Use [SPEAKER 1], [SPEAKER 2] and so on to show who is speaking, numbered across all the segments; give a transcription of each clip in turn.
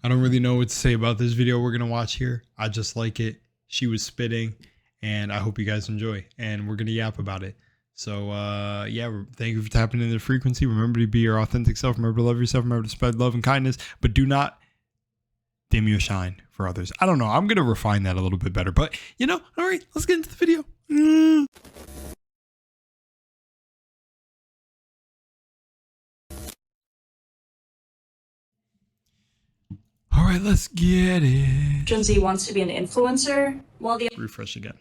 [SPEAKER 1] I don't really know what to say about this video we're going to watch here. I just like it. She was spitting, and I hope you guys enjoy, and we're going to yap about it. So, yeah, thank you for tapping into the frequency. Remember to be your authentic self. Remember to love yourself. Remember to spread love and kindness, but do not dim your shine for others. I don't know. I'm going to refine that a little bit better, but you know, all right, let's get into the video. All right, let's get it.
[SPEAKER 2] Gen Z wants to be an influencer, while the
[SPEAKER 1] Refresh again.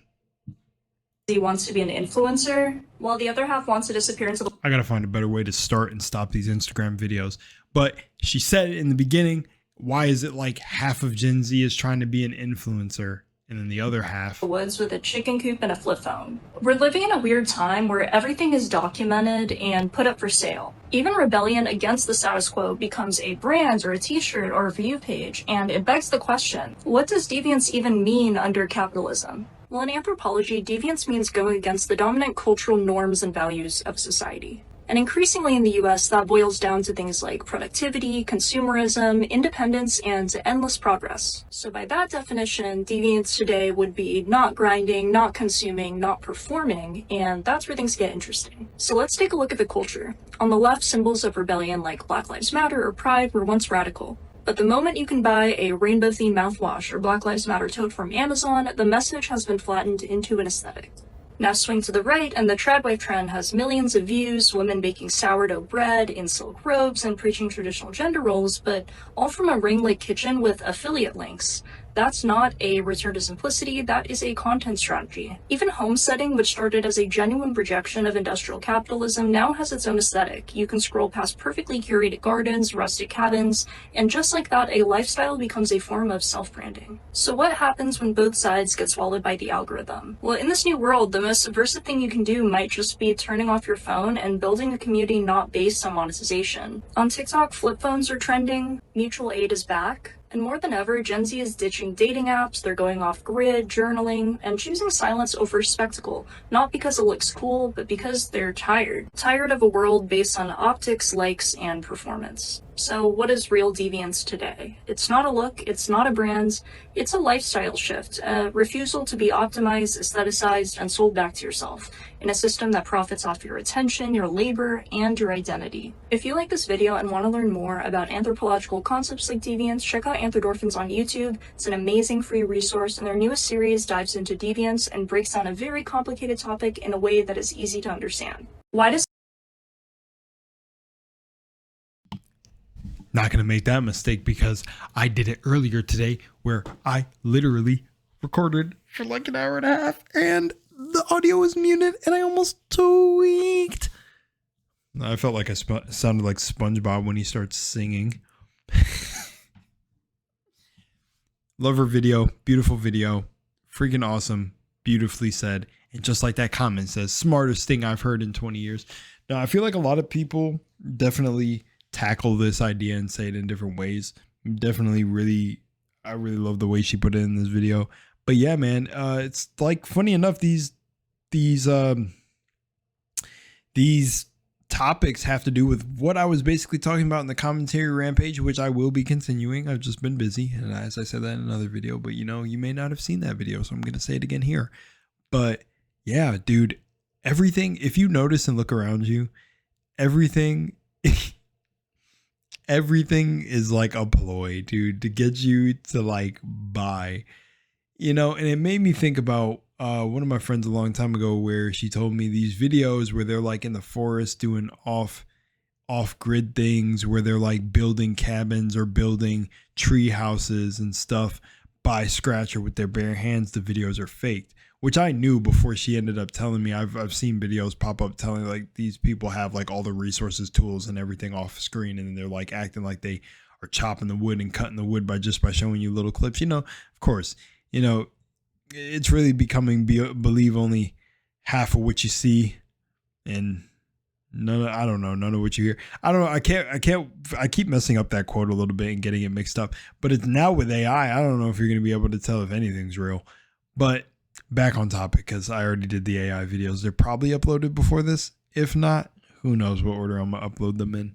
[SPEAKER 2] Z wants to be an influencer, while the other half wants to disappear into the
[SPEAKER 1] I gotta find a better way to start and stop these Instagram videos. But she said in the beginning, why is it like half of Gen Z is trying to be an influencer and then the other half
[SPEAKER 2] woods with a chicken coop and a flip phone? We're living in a weird time where everything is documented and put up for sale. Even rebellion against the status quo becomes a brand or a t-shirt or a view page, and it begs the question, what does deviance even mean under capitalism? Well, in anthropology, deviance means going against the dominant cultural norms and values of society. And increasingly in the US, that boils down to things like productivity, consumerism, independence, and endless progress. So by that definition, deviance today would be not grinding, not consuming, not performing, and that's where things get interesting. So let's take a look at the culture. On the left, symbols of rebellion like Black Lives Matter or Pride were once radical. But the moment you can buy a rainbow-themed mouthwash or Black Lives Matter tote from Amazon, the message has been flattened into an aesthetic. Now swing to the right, and the tradwife trend has millions of views, women baking sourdough bread in silk robes and preaching traditional gender roles, but all from a ring light kitchen with affiliate links. That's not a return to simplicity, that is a content strategy. Even homesteading, which started as a genuine projection of industrial capitalism, now has its own aesthetic. You can scroll past perfectly curated gardens, rustic cabins, and just like that, a lifestyle becomes a form of self-branding. So what happens when both sides get swallowed by the algorithm? Well, in this new world, the most subversive thing you can do might just be turning off your phone and building a community not based on monetization. On TikTok, flip phones are trending, mutual aid is back. And more than ever, Gen Z is ditching dating apps, they're going off-grid, journaling, and choosing silence over spectacle, not because it looks cool, but because they're tired. Tired of a world based on optics, likes, and performance. So what is real deviance today? It's not a look, it's not a brand, it's a lifestyle shift, a refusal to be optimized, aestheticized, and sold back to yourself, in a system that profits off your attention, your labor, and your identity. If you like this video and want to learn more about anthropological concepts like deviance, check out Anthrodorphins on YouTube. It's an amazing free resource, and their newest series dives into deviance and breaks down a very complicated topic in a way that is easy to understand. Why does
[SPEAKER 1] Not going to make that mistake because I did it earlier today where I literally recorded for like an hour and a half and the audio was muted and I almost tweaked. I felt like I sounded like SpongeBob when he starts singing. Love her video. Beautiful video. Freaking awesome. Beautifully said. And just like that comment says, smartest thing I've heard in 20 years. Now, I feel like a lot of people definitely tackle this idea and say it in different ways. I really love the way she put it in this video. But yeah, man, it's like funny enough, these topics have to do with what I was basically talking about in the commentary rampage, which I will be continuing. I've just been busy, and as I said that in another video, but you know, you may not have seen that video, so I'm gonna say it again here. But yeah, dude, everything, if you notice and look around you, everything is like a ploy, dude, to get you to like buy, you know. And it made me think about one of my friends a long time ago where she told me these videos where they're like in the forest doing off-grid things where they're like building cabins or building tree houses and stuff by scratch or with their bare hands. The videos are faked, which I knew before she ended up telling me. I've seen videos pop up telling like these people have like all the resources, tools, and everything off screen, and they're like acting like they are chopping the wood and cutting the wood by showing you little clips. You know, of course, you know, it's really becoming believe only half of what you see, and none of what you hear. I don't know. I keep messing up that quote a little bit and getting it mixed up. But it's now with AI. I don't know if you're going to be able to tell if anything's real. But back on topic, because I already did the AI videos. They're probably uploaded before this. If not, who knows what order I'm gonna upload them in.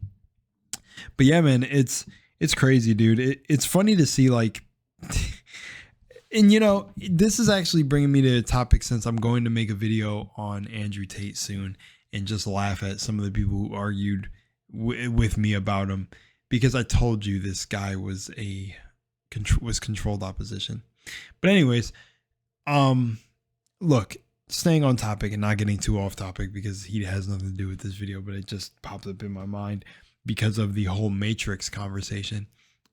[SPEAKER 1] But yeah, man, it's It's crazy, dude. It's funny to see like, and you know, this is actually bringing me to a topic since I'm going to make a video on Andrew Tate soon and just laugh at some of the people who argued with me about him, because I told you this guy was controlled opposition. But anyways, look, staying on topic and not getting too off topic because he has nothing to do with this video, but it just popped up in my mind because of the whole Matrix conversation.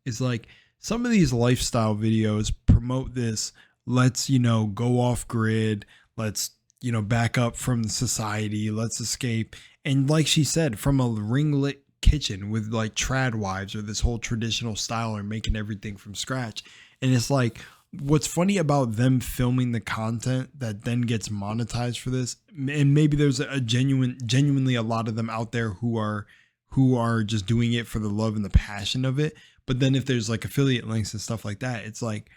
[SPEAKER 1] It's like some of these lifestyle videos promote this, let's, you know, go off grid, let's, you know, back up from society, let's escape. And like she said, from a ring lit kitchen with like trad wives or this whole traditional style or making everything from scratch. And it's like, what's funny about them filming the content that then gets monetized for this, and maybe there's a genuinely a lot of them out there who are just doing it for the love and the passion of it. But then if there's like affiliate links and stuff like that, it's like,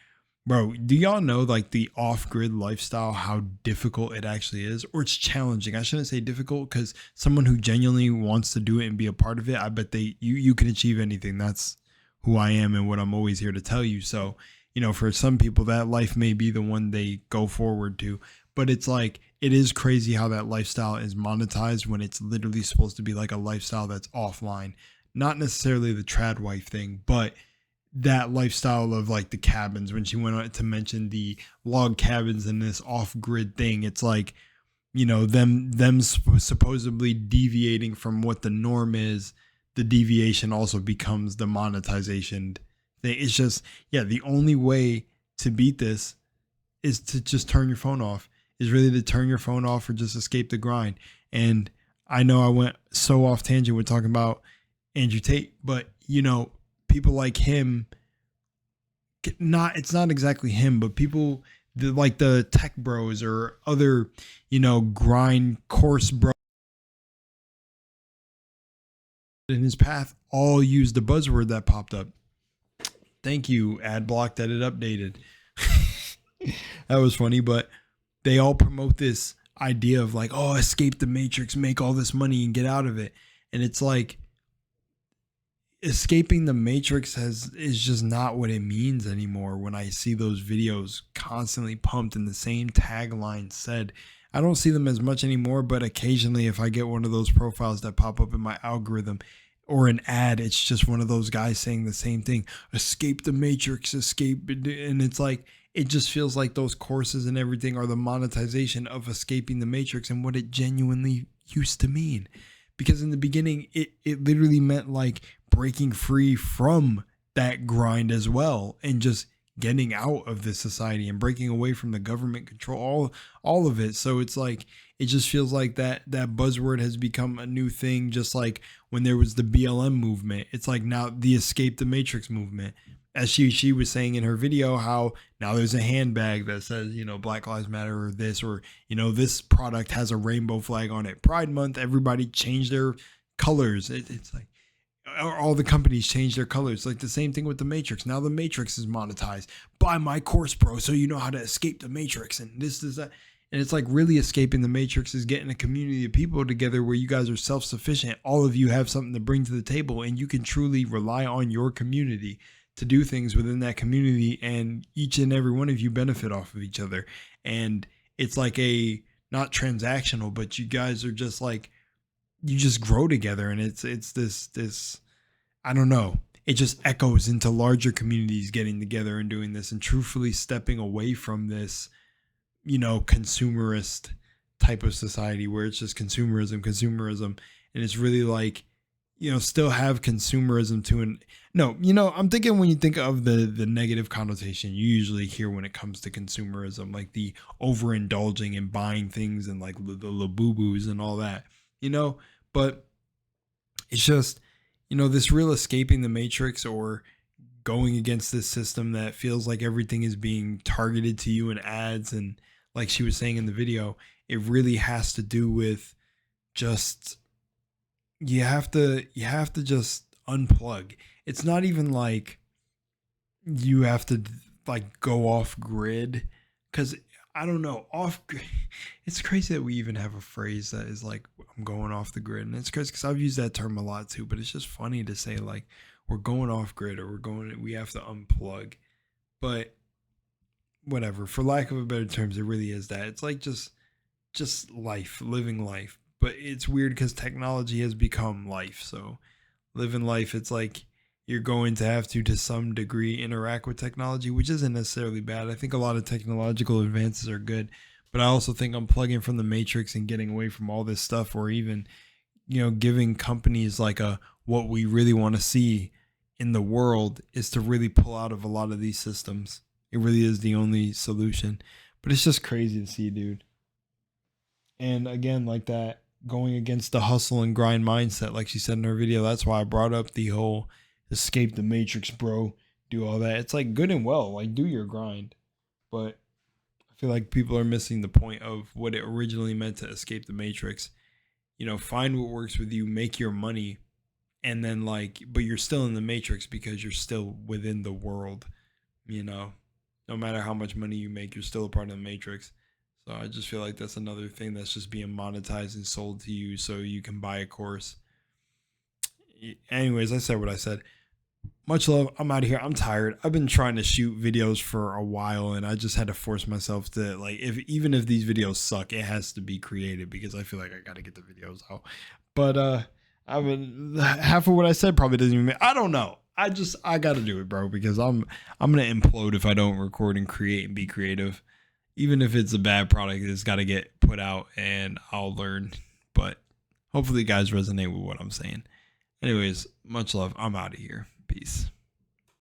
[SPEAKER 1] bro, do y'all know like the off-grid lifestyle, how difficult it actually is? Or it's challenging. I shouldn't say difficult, because someone who genuinely wants to do it and be a part of it, I bet you can achieve anything. That's who I am and what I'm always here to tell you. So, you know, for some people that life may be the one they go forward to, but it's like, it is crazy how that lifestyle is monetized when it's literally supposed to be like a lifestyle that's offline. Not necessarily the trad wife thing, but that lifestyle of like the cabins. When she went on to mention the log cabins and this off-grid thing, it's like, you know, them supposedly deviating from what the norm is. The deviation also becomes the monetization thing. It's just, yeah, the only way to beat this is to just turn your phone off, is really to turn your phone off or just escape the grind. And I know I went so off tangent with talking about Andrew Tate, but you know, people like him, it's not exactly him, but people like the tech bros or other, you know, grind course bros in his path all use the buzzword that popped up. Thank you, ad block, that it updated. That was funny, but they all promote this idea of like, oh, escape the matrix, make all this money and get out of it. And it's like, escaping the matrix is just not what it means anymore. When I see those videos constantly pumped and the same tagline said, I don't see them as much anymore, but occasionally if I get one of those profiles that pop up in my algorithm or an ad, it's just one of those guys saying the same thing, escape the matrix, escape. And it's like, it just feels like those courses and everything are the monetization of escaping the matrix and what it genuinely used to mean. Because in the beginning, it literally meant like breaking free from that grind as well, and just getting out of this society and breaking away from the government control, all of it. So it's like, it just feels like that buzzword has become a new thing. Just like when there was the BLM movement, it's like now the escape the matrix movement. As she was saying in her video, how now there's a handbag that says, you know, Black Lives Matter or this, or, you know, this product has a rainbow flag on it. Pride Month, everybody changed their colors. It's like, all the companies change their colors. Like the same thing with the Matrix. Now the Matrix is monetized. Buy my course, bro, so you know how to escape the Matrix. And this is that. And it's like, really escaping the Matrix is getting a community of people together where you guys are self-sufficient. All of you have something to bring to the table, and you can truly rely on your community to do things within that community, and each and every one of you benefit off of each other. And it's like a, not transactional, but you guys are just like, you just grow together. And it's this, I don't know, it just echoes into larger communities getting together and doing this, and truthfully stepping away from this, you know, consumerist type of society where it's just consumerism. And it's really like, you know, still have consumerism to an, no, you know, I'm thinking when you think of the negative connotation you usually hear when it comes to consumerism, like the overindulging and buying things and like the labubus and all that, you know. But it's just, you know, this real escaping the matrix or going against this system that feels like everything is being targeted to you in ads. And like she was saying in the video, it really has to do with just, you have to just unplug. It's not even like you have to like go off grid, because I don't know, off grid. It's crazy that we even have a phrase that is like, I'm going off the grid. And it's crazy because I've used that term a lot too, but it's just funny to say like, we're going off grid, or we have to unplug. But whatever, for lack of a better terms, it really is that. It's like just life, living life. But it's weird because technology has become life. So living life, it's like you're going to have to some degree interact with technology, which isn't necessarily bad. I think a lot of technological advances are good, but I also think unplugging from the matrix and getting away from all this stuff, or even, giving companies like what we really want to see in the world, is to really pull out of a lot of these systems. It really is the only solution. But it's just crazy to see, dude. And again, like that, going against the hustle and grind mindset, like she said in her video. That's why I brought up the whole escape the matrix, bro. Do all that. It's like good and well, like do your grind. But I feel like people are missing the point of what it originally meant to escape the matrix. Find what works with you, make your money, and then but you're still in the matrix because you're still within the world. No matter how much money you make, you're still a part of the matrix. So I just feel like that's another thing that's just being monetized and sold to you so you can buy a course. Anyways, I said what I said. Much love. I'm out of here. I'm tired. I've been trying to shoot videos for a while, and I just had to force myself to, even if these videos suck, it has to be created because I feel like I got to get the videos out. But half of what I said probably doesn't even I don't know. I got to do it, bro, because I'm going to implode if I don't record and create and be creative. Even if it's a bad product, it's got to get put out and I'll learn. But hopefully you guys resonate with what I'm saying. Anyways, much love. I'm out of here. Peace.